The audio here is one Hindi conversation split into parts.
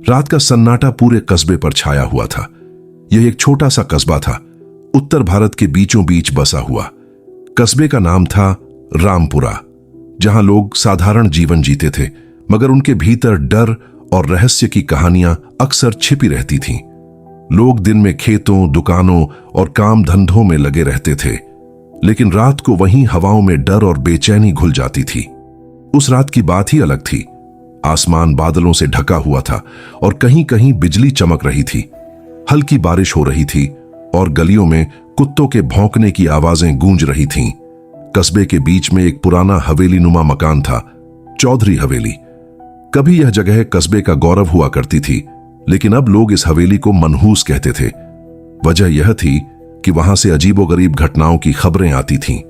रात का सन्नाटा पूरे कस्बे पर छाया हुआ था। यह एक छोटा सा कस्बा था, उत्तर भारत के बीचों बीच बसा हुआ। कस्बे का नाम था रामपुरा, जहां लोग साधारण जीवन जीते थे, मगर उनके भीतर डर और रहस्य की कहानियां अक्सर छिपी रहती थीं। लोग दिन में खेतों, दुकानों और काम धंधों में लगे रहते थे, लेकिन रात को वहीं हवाओं में डर और बेचैनी घुल जाती थी। उस रात की बात ही अलग थी। आसमान बादलों से ढका हुआ था और कहीं कहीं बिजली चमक रही थी। हल्की बारिश हो रही थी और गलियों में कुत्तों के भौंकने की आवाजें गूंज रही थीं। कस्बे के बीच में एक पुराना हवेली नुमा मकान था, चौधरी हवेली। कभी यह जगह कस्बे का गौरव हुआ करती थी, लेकिन अब लोग इस हवेली को मनहूस कहते थे। वजह यह थी कि वहां से अजीबोगरीब घटनाओं की खबरें आती थीं।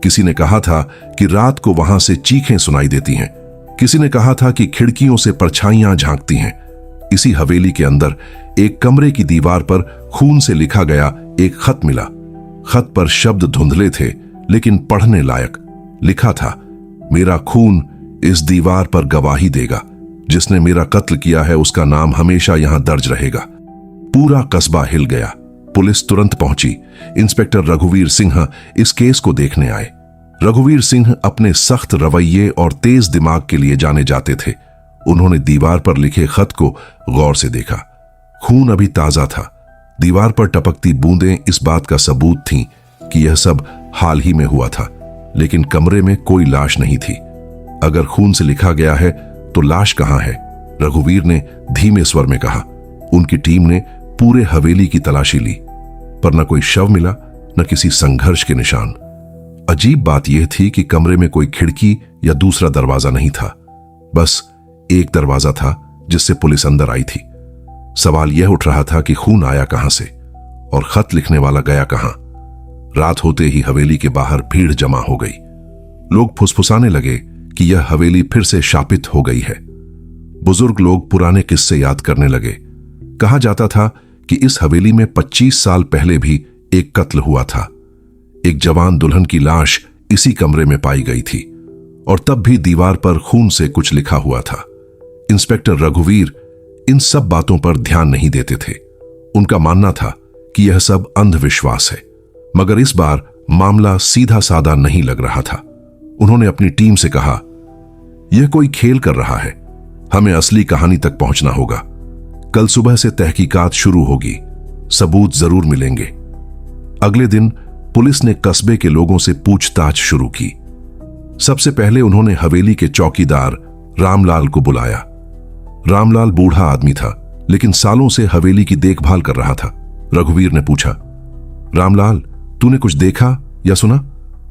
किसी ने कहा था कि रात को वहां से चीखें सुनाई देती हैं। किसी ने कहा था कि खिड़कियों से परछाइयां झांकती हैं। इसी हवेली के अंदर एक कमरे की दीवार पर खून से लिखा गया एक खत मिला। खत पर शब्द धुंधले थे, लेकिन पढ़ने लायक। लिखा था, मेरा खून इस दीवार पर गवाही देगा। जिसने मेरा कत्ल किया है उसका नाम हमेशा यहां दर्ज रहेगा। पूरा कस्बा हिल गया। पुलिस तुरंत पहुंची। इंस्पेक्टर रघुवीर सिंह इस केस को देखने आए। रघुवीर सिंह अपने सख्त रवैये और तेज दिमाग के लिए जाने जाते थे। उन्होंने दीवार पर लिखे खत को गौर से देखा। खून अभी ताजा था। दीवार पर टपकती बूंदें इस बात का सबूत थीं कि यह सब हाल ही में हुआ था, लेकिन कमरे में कोई लाश नहीं थी। अगर खून से लिखा गया है तो लाश कहां है? रघुवीर ने धीमे स्वर में कहा। उनकी टीम ने पूरे हवेली की तलाशी ली, पर न कोई शव मिला, न किसी संघर्ष के निशान। अजीब बात यह थी कि कमरे में कोई खिड़की या दूसरा दरवाजा नहीं था। बस एक दरवाजा था जिससे पुलिस अंदर आई थी। सवाल यह उठ रहा था कि खून आया कहां से और खत लिखने वाला गया कहां? रात होते ही हवेली के बाहर भीड़ जमा हो गई। लोग फुसफुसाने लगे कि यह हवेली फिर से शापित हो गई है। बुजुर्ग लोग पुराने किस्से याद करने लगे। कहा जाता था कि इस हवेली में 25 साल पहले भी एक कत्ल हुआ था। एक जवान दुल्हन की लाश इसी कमरे में पाई गई थी और तब भी दीवार पर खून से कुछ लिखा हुआ था। इंस्पेक्टर रघुवीर इन सब बातों पर ध्यान नहीं देते थे। उनका मानना था कि यह सब अंधविश्वास है, मगर इस बार मामला सीधा साधा नहीं लग रहा था। उन्होंने अपनी टीम से कहा, यह कोई खेल कर रहा है, हमें असली कहानी तक पहुंचना होगा। कल सुबह से तहकीकात शुरू होगी, सबूत जरूर मिलेंगे। अगले दिन पुलिस ने कस्बे के लोगों से पूछताछ शुरू की। सबसे पहले उन्होंने हवेली के चौकीदार रामलाल को बुलाया। रामलाल बूढ़ा आदमी था, लेकिन सालों से हवेली की देखभाल कर रहा था। रघुवीर ने पूछा, रामलाल, तूने कुछ देखा या सुना?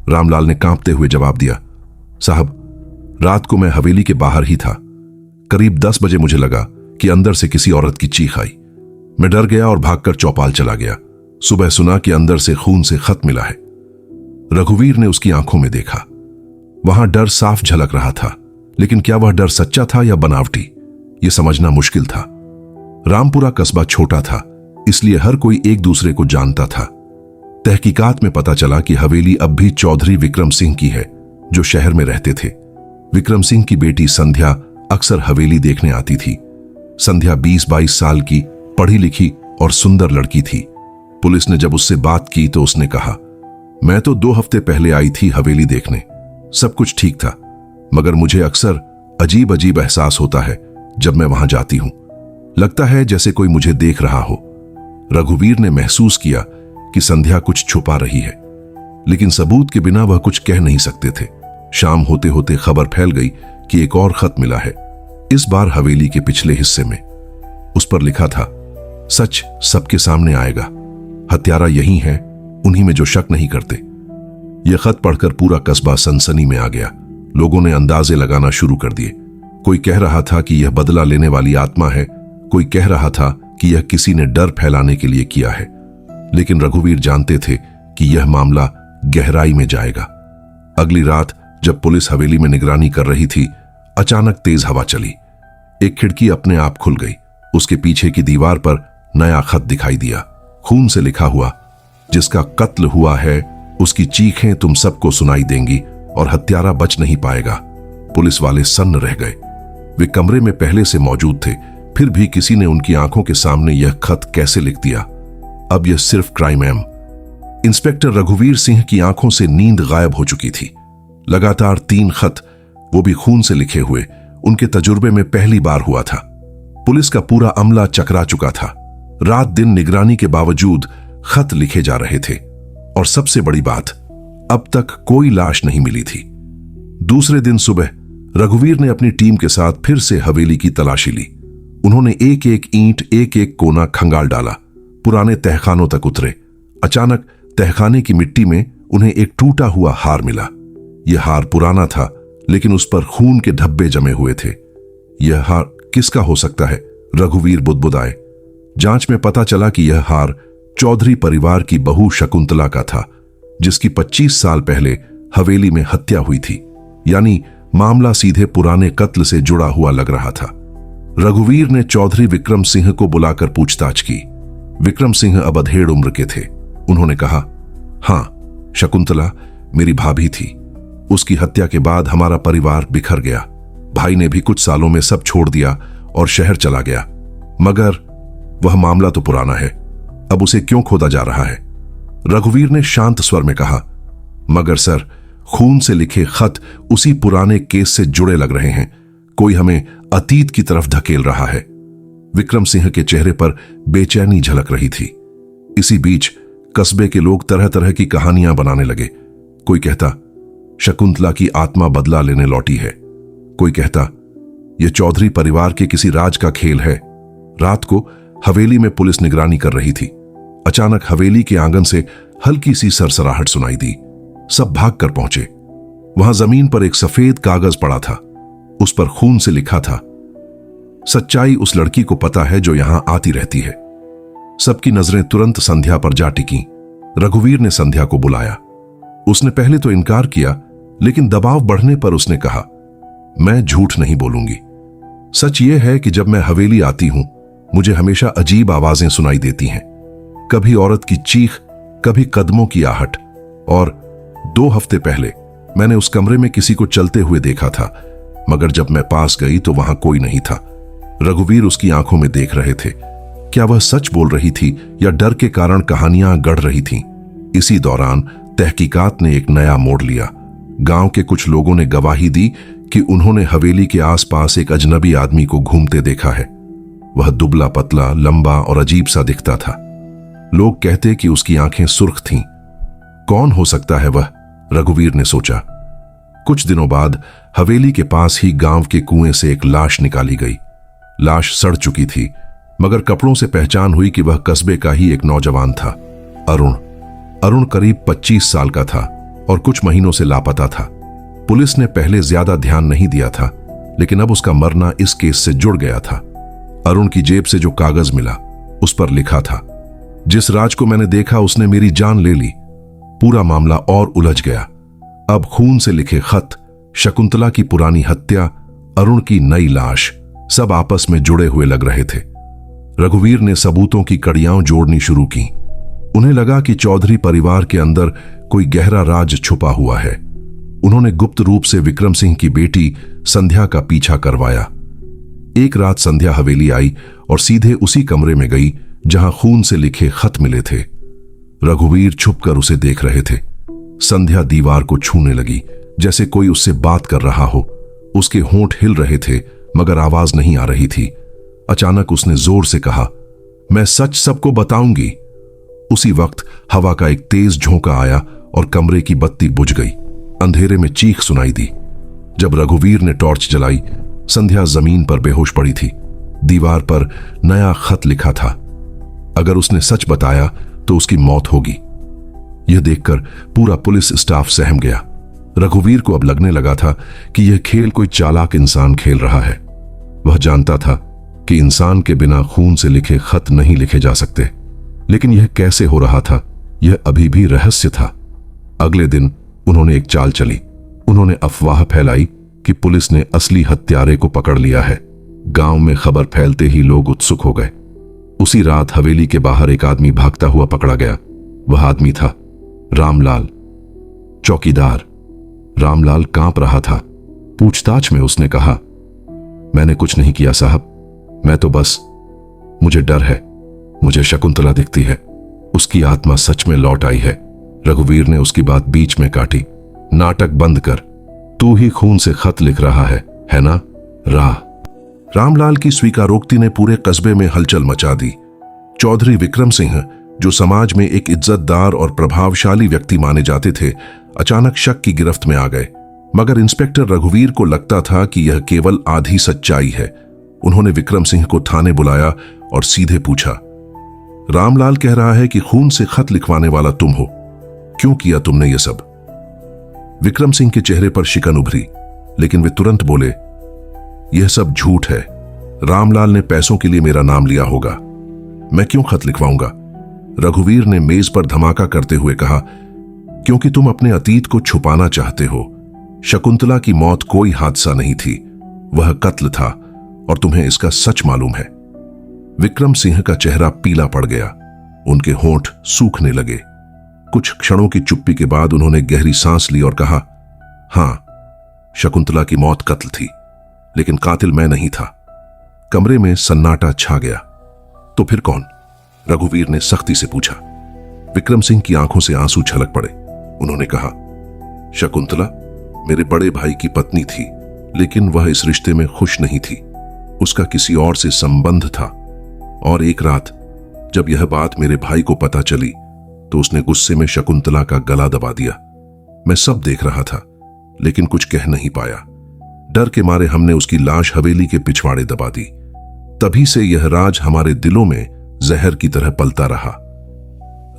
रामलाल ने कांपते हुए जवाब दिया, साहब, रात को मैं हवेली के बाहर ही था। करीब 10 बजे मुझे लगा कि अंदर से किसी औरत की चीख आई। मैं डर गया और भागकर चौपाल चला गया। सुबह सुना कि अंदर से खून से खत मिला है। रघुवीर ने उसकी आंखों में देखा। वहां डर साफ झलक रहा था, लेकिन क्या वह डर सच्चा था या बनावटी, यह समझना मुश्किल था। रामपुरा कस्बा छोटा था, इसलिए हर कोई एक दूसरे को जानता था। तहकीकात में पता चला कि हवेली अब भी चौधरी विक्रम सिंह की है, जो शहर में रहते थे। विक्रम सिंह की बेटी संध्या अक्सर हवेली देखने आती थी। संध्या 20-22 साल की, पढ़ी लिखी और सुंदर लड़की थी। पुलिस ने जब उससे बात की तो उसने कहा, मैं तो 2 हफ्ते पहले आई थी हवेली देखने, सब कुछ ठीक था, मगर मुझे अक्सर अजीब अजीब एहसास होता है जब मैं वहां जाती हूं। लगता है जैसे कोई मुझे देख रहा हो। रघुवीर ने महसूस किया कि संध्या कुछ छुपा रही है, लेकिन सबूत के बिना वह कुछ कह नहीं सकते थे। शाम होते होते खबर फैल गई कि एक और खत मिला है, इस बार हवेली के पिछले हिस्से में। उस पर लिखा था, सच सबके सामने आएगा, हत्यारा यही है, उन्हीं में जो शक नहीं करते। यह खत पढ़कर पूरा कस्बा सनसनी में आ गया। लोगों ने अंदाजे लगाना शुरू कर दिए। कोई कह रहा था कि यह बदला लेने वाली आत्मा है, कोई कह रहा था कि यह किसी ने डर फैलाने के लिए किया है। लेकिन रघुवीर जानते थे कि यह मामला गहराई में जाएगा। अगली रात जब पुलिस हवेली में निगरानी कर रही थी, अचानक तेज हवा चली। एक खिड़की अपने आप खुल गई। उसके पीछे की दीवार पर नया खत दिखाई दिया, खून से लिखा हुआ, जिसका कत्ल हुआ है उसकी चीखें तुम सबको सुनाई देंगी और हत्यारा बच नहीं पाएगा। पुलिस वाले सन्न रह गए। वे कमरे में पहले से मौजूद थे, फिर भी किसी ने उनकी आंखों के सामने यह खत कैसे लिख दिया? अब यह सिर्फ क्राइम है। इंस्पेक्टर रघुवीर सिंह की आंखों से नींद गायब हो चुकी थी। लगातार 3 खत, वो भी खून से लिखे हुए, उनके तजुर्बे में पहली बार हुआ था। पुलिस का पूरा अमला चकरा चुका था। रात दिन निगरानी के बावजूद खत लिखे जा रहे थे, और सबसे बड़ी बात, अब तक कोई लाश नहीं मिली थी। दूसरे दिन सुबह रघुवीर ने अपनी टीम के साथ फिर से हवेली की तलाशी ली। उन्होंने एक एक ईंट, एक एक कोना खंगाल डाला, पुराने तहखानों तक उतरे। अचानक तहखाने की मिट्टी में उन्हें एक टूटा हुआ हार मिला। यह हार पुराना था, लेकिन उस पर खून के धब्बे जमे हुए थे। यह हार किसका हो सकता है? रघुवीर बुदबुदाए। जांच में पता चला कि यह हार चौधरी परिवार की बहू शकुंतला का था, जिसकी 25 साल पहले हवेली में हत्या हुई थी। यानी मामला सीधे पुराने कत्ल से जुड़ा हुआ लग रहा था। रघुवीर ने चौधरी विक्रम सिंह को बुलाकर पूछताछ की। विक्रम सिंह अब अधेड़ उम्र के थे। उन्होंने कहा, हां, शकुंतला मेरी भाभी थी। उसकी हत्या के बाद हमारा परिवार बिखर गया। भाई ने भी कुछ सालों में सब छोड़ दिया और शहर चला गया। मगर वह मामला तो पुराना है, अब उसे क्यों खोदा जा रहा है? रघुवीर ने शांत स्वर में कहा, मगर सर, खून से लिखे खत उसी पुराने केस से जुड़े लग रहे हैं। कोई हमें अतीत की तरफ धकेल रहा है। विक्रम सिंह के चेहरे पर बेचैनी झलक रही थी। इसी बीच कस्बे के लोग तरह तरह की कहानियां बनाने लगे। कोई कहता, शकुंतला की आत्मा बदला लेने लौटी है। कोई कहता, यह चौधरी परिवार के किसी राज का खेल है। रात को हवेली में पुलिस निगरानी कर रही थी। अचानक हवेली के आंगन से हल्की सी सरसराहट सुनाई दी। सब भाग कर पहुंचे। वहां जमीन पर एक सफेद कागज पड़ा था। उस पर खून से लिखा था, सच्चाई उस लड़की को पता है जो यहां आती रहती है। सबकी नजरें तुरंत संध्या पर जा टिकी। रघुवीर ने संध्या को बुलाया। उसने पहले तो इनकार किया, लेकिन दबाव बढ़ने पर उसने कहा, मैं झूठ नहीं बोलूंगी। सच यह है कि जब मैं हवेली आती हूं, मुझे हमेशा अजीब आवाजें सुनाई देती हैं। कभी औरत की चीख, कभी कदमों की आहट। और 2 हफ्ते पहले मैंने उस कमरे में किसी को चलते हुए देखा था, मगर जब मैं पास गई तो वहां कोई नहीं था। रघुवीर उसकी आंखों में देख रहे थे। क्या वह सच बोल रही थी या डर के कारण कहानियां गढ़ रही थीं? इसी दौरान तहकीकात ने एक नया मोड़ लिया। गांव के कुछ लोगों ने गवाही दी कि उन्होंने हवेली के आसपास एक अजनबी आदमी को घूमते देखा है। वह दुबला पतला, लंबा और अजीब सा दिखता था। लोग कहते कि उसकी आंखें सुर्ख थीं। कौन हो सकता है वह? रघुवीर ने सोचा। कुछ दिनों बाद हवेली के पास ही गांव के कुएं से एक लाश निकाली गई। लाश सड़ चुकी थी, मगर कपड़ों से पहचान हुई कि वह कस्बे का ही एक नौजवान था, अरुण करीब 25 साल का था और कुछ महीनों से लापता था। पुलिस ने पहले ज्यादा ध्यान नहीं दिया था, लेकिन अब उसका मरना इस केस से जुड़ गया था। अरुण की जेब से जो कागज मिला, उस पर लिखा था, जिस राज को मैंने देखा उसने मेरी जान ले ली। पूरा मामला और उलझ गया। अब खून से लिखे खत, शकुंतला की पुरानी हत्या, अरुण की नई लाश, सब आपस में जुड़े हुए लग रहे थे। रघुवीर ने सबूतों की कड़ियां जोड़नी शुरू की। उन्हें लगा कि चौधरी परिवार के अंदर कोई गहरा राज छुपा हुआ है। उन्होंने गुप्त रूप से विक्रम सिंह की बेटी संध्या का पीछा करवाया। एक रात संध्या हवेली आई और सीधे उसी कमरे में गई जहां खून से लिखे खत मिले थे। रघुवीर छुपकर उसे देख रहे थे। संध्या दीवार को छूने लगी, जैसे कोई उससे बात कर रहा हो। उसके होंठ हिल रहे थे, मगर आवाज नहीं आ रही थी। अचानक उसने जोर से कहा, मैं सच सबको बताऊंगी। उसी वक्त हवा का एक तेज झोंका आया और कमरे की बत्ती बुझ गई। अंधेरे में चीख सुनाई दी। जब रघुवीर ने टॉर्च जलाई, संध्या जमीन पर बेहोश पड़ी थी। दीवार पर नया खत लिखा था, अगर उसने सच बताया तो उसकी मौत होगी। यह देखकर पूरा पुलिस स्टाफ सहम गया। रघुवीर को अब लगने लगा था कि यह खेल कोई चालाक इंसान खेल रहा है। वह जानता था कि इंसान के बिना खून से लिखे खत नहीं लिखे जा सकते, लेकिन यह कैसे हो रहा था, यह अभी भी रहस्य था। अगले दिन उन्होंने एक चाल चली। उन्होंने अफवाह फैलाई कि पुलिस ने असली हत्यारे को पकड़ लिया है। गांव में खबर फैलते ही लोग उत्सुक हो गए। उसी रात हवेली के बाहर एक आदमी भागता हुआ पकड़ा गया। वह आदमी था रामलाल, चौकीदार। रामलाल कांप रहा था। पूछताछ में उसने कहा, मैंने कुछ नहीं किया साहब, मैं तो बस, मुझे डर है, मुझे शकुंतला दिखती है, उसकी आत्मा सच में लौट आई है। रघुवीर ने उसकी बात बीच में काटी। नाटक बंद कर, तू ही खून से खत लिख रहा है ना? रामलाल की स्वीकारोक्ति ने पूरे कस्बे में हलचल मचा दी। चौधरी विक्रम सिंह, जो समाज में एक इज्जतदार और प्रभावशाली व्यक्ति माने जाते थे, अचानक शक की गिरफ्त में आ गए। मगर इंस्पेक्टर रघुवीर को लगता था कि यह केवल आधी सच्चाई है। उन्होंने विक्रम सिंह को थाने बुलाया और सीधे पूछा, रामलाल कह रहा है कि खून से खत लिखवाने वाला तुम हो, क्यों किया तुमने यह सब? विक्रम सिंह के चेहरे पर शिकन उभरी, लेकिन वे तुरंत बोले, यह सब झूठ है। रामलाल ने पैसों के लिए मेरा नाम लिया होगा, मैं क्यों खत लिखवाऊंगा? रघुवीर ने मेज पर धमाका करते हुए कहा, क्योंकि तुम अपने अतीत को छुपाना चाहते हो। शकुंतला की मौत कोई हादसा नहीं थी, वह कत्ल था, और तुम्हें इसका सच मालूम है। विक्रम सिंह का चेहरा पीला पड़ गया, उनके होंठ सूखने लगे। कुछ क्षणों की चुप्पी के बाद उन्होंने गहरी सांस ली और कहा, हां, शकुंतला की मौत कत्ल थी, लेकिन कातिल मैं नहीं था। कमरे में सन्नाटा छा गया। तो फिर कौन? रघुवीर ने सख्ती से पूछा। विक्रम सिंह की आंखों से आंसू छलक पड़े। उन्होंने कहा, शकुंतला मेरे बड़े भाई की पत्नी थी, लेकिन वह इस रिश्ते में खुश नहीं थी। उसका किसी और से संबंध था, और एक रात जब यह बात मेरे भाई को पता चली तो उसने गुस्से में शकुंतला का गला दबा दिया। मैं सब देख रहा था, लेकिन कुछ कह नहीं पाया। डर के मारे हमने उसकी लाश हवेली के पिछवाड़े दबा दी। तभी से यह राज हमारे दिलों में जहर की तरह पलता रहा।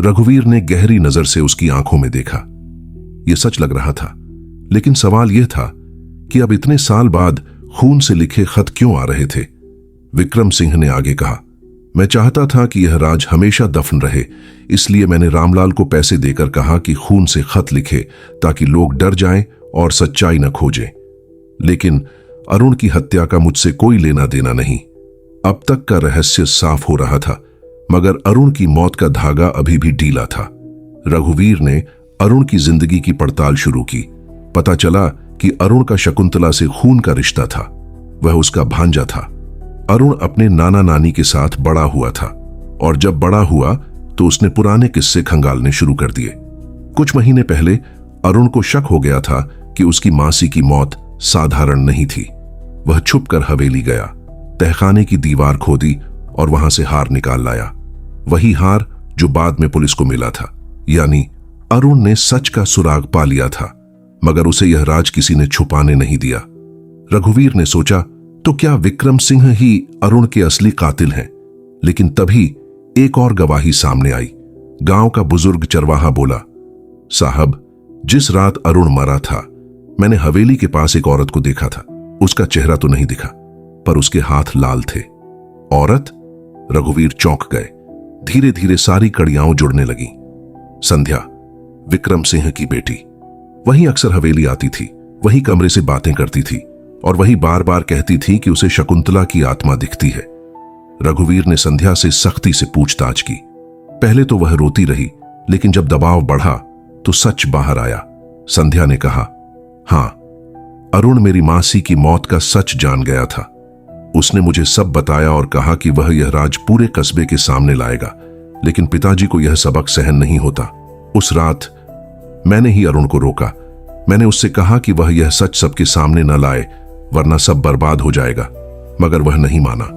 रघुवीर ने गहरी नजर से उसकी आंखों में देखा। यह सच लग रहा था, लेकिन सवाल यह था कि अब इतने साल बाद खून से लिखे खत क्यों आ रहे थे? विक्रम सिंह ने आगे कहा, मैं चाहता था कि यह राज हमेशा दफन रहे, इसलिए मैंने रामलाल को पैसे देकर कहा कि खून से खत लिखे, ताकि लोग डर जाएं और सच्चाई न खोजें। लेकिन अरुण की हत्या का मुझसे कोई लेना देना नहीं। अब तक का रहस्य साफ हो रहा था, मगर अरुण की मौत का धागा अभी भी ढीला था। रघुवीर ने अरुण की जिंदगी की पड़ताल शुरू की। पता चला कि अरुण का शकुंतला से खून का रिश्ता था। वह उसका भांजा था। अरुण अपने नाना नानी के साथ बड़ा हुआ था, और जब बड़ा हुआ तो उसने पुराने किस्से खंगालने शुरू कर दिए। कुछ महीने पहले अरुण को शक हो गया था कि उसकी मासी की मौत साधारण नहीं थी। वह छुपकर हवेली गया, तहखाने की दीवार खोदी और वहां से हार निकाल लाया। वही हार जो बाद में पुलिस को मिला था। यानी अरुण ने सच का सुराग पा लिया था, मगर उसे यह राज किसी ने छुपाने नहीं दिया। रघुवीर ने सोचा, तो क्या विक्रम सिंह ही अरुण के असली कातिल हैं? लेकिन तभी एक और गवाही सामने आई। गांव का बुजुर्ग चरवाहा बोला, साहब, जिस रात अरुण मरा था, मैंने हवेली के पास एक औरत को देखा था। उसका चेहरा तो नहीं दिखा, पर उसके हाथ लाल थे। औरत? रघुवीर चौंक गए। धीरे धीरे सारी कड़ियां जुड़ने लगी। संध्या, विक्रम सिंह की बेटी, वही अक्सर हवेली आती थी, वही कमरे से बातें करती थी, और वही बार बार कहती थी कि उसे शकुंतला की आत्मा दिखती है। रघुवीर ने संध्या से सख्ती से पूछताछ की। पहले तो वह रोती रही, लेकिन जब दबाव बढ़ा तो सच बाहर आया। संध्या ने कहा, हां, अरुण मेरी मासी की मौत का सच जान गया था। उसने मुझे सब बताया और कहा कि वह यह राज पूरे कस्बे के सामने लाएगा, लेकिन पिताजी को यह सबक सहन नहीं होता। उस रात मैंने ही अरुण को रोका। मैंने उससे कहा कि वह यह सच सबके सामने न लाए, वरना सब बर्बाद हो जाएगा, मगर वह नहीं माना।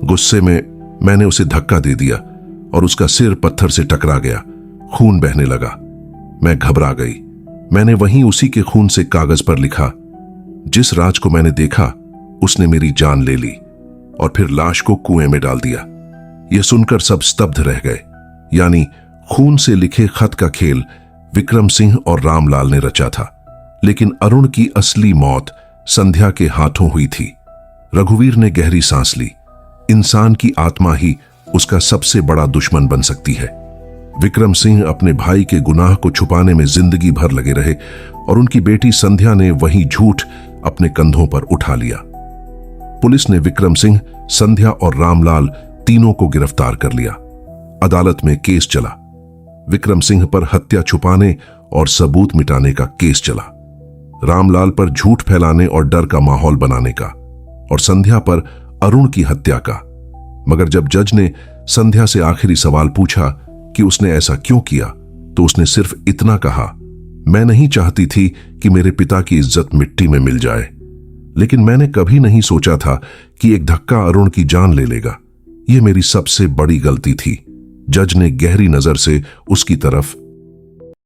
गुस्से में मैंने उसे धक्का दे दिया और उसका सिर पत्थर से टकरा गया। खून बहने लगा। मैं घबरा गई। मैंने वहीं उसी के खून से कागज पर लिखा, जिस राज को मैंने देखा उसने मेरी जान ले ली, और फिर लाश को कुएं में डाल दिया। यह सुनकर सब स्तब्ध रह गए। यानी खून से लिखे खत का खेल विक्रम सिंह और रामलाल ने रचा था, लेकिन अरुण की असली मौत संध्या के हाथों हुई थी। रघुवीर ने गहरी सांस ली। इंसान की आत्मा ही उसका सबसे बड़ा दुश्मन बन सकती है। विक्रम सिंह अपने भाई के गुनाह को छुपाने में जिंदगी भर लगे रहे, और उनकी बेटी संध्या ने वही झूठ अपने कंधों पर उठा लिया। पुलिस ने विक्रम सिंह, संध्या और रामलाल तीनों को गिरफ्तार कर लिया। अदालत में केस चला। विक्रम सिंह पर हत्या छुपाने और सबूत मिटाने का केस चला। रामलाल पर झूठ फैलाने और डर का माहौल बनाने का, और संध्या पर अरुण की हत्या का। मगर जब जज ने संध्या से आखिरी सवाल पूछा कि उसने ऐसा क्यों किया, तो उसने सिर्फ इतना कहा, मैं नहीं चाहती थी कि मेरे पिता की इज्जत मिट्टी में मिल जाए, लेकिन मैंने कभी नहीं सोचा था कि एक धक्का अरुण की जान ले लेगा। यह मेरी सबसे बड़ी गलती थी। जज ने गहरी नजर से उसकी तरफ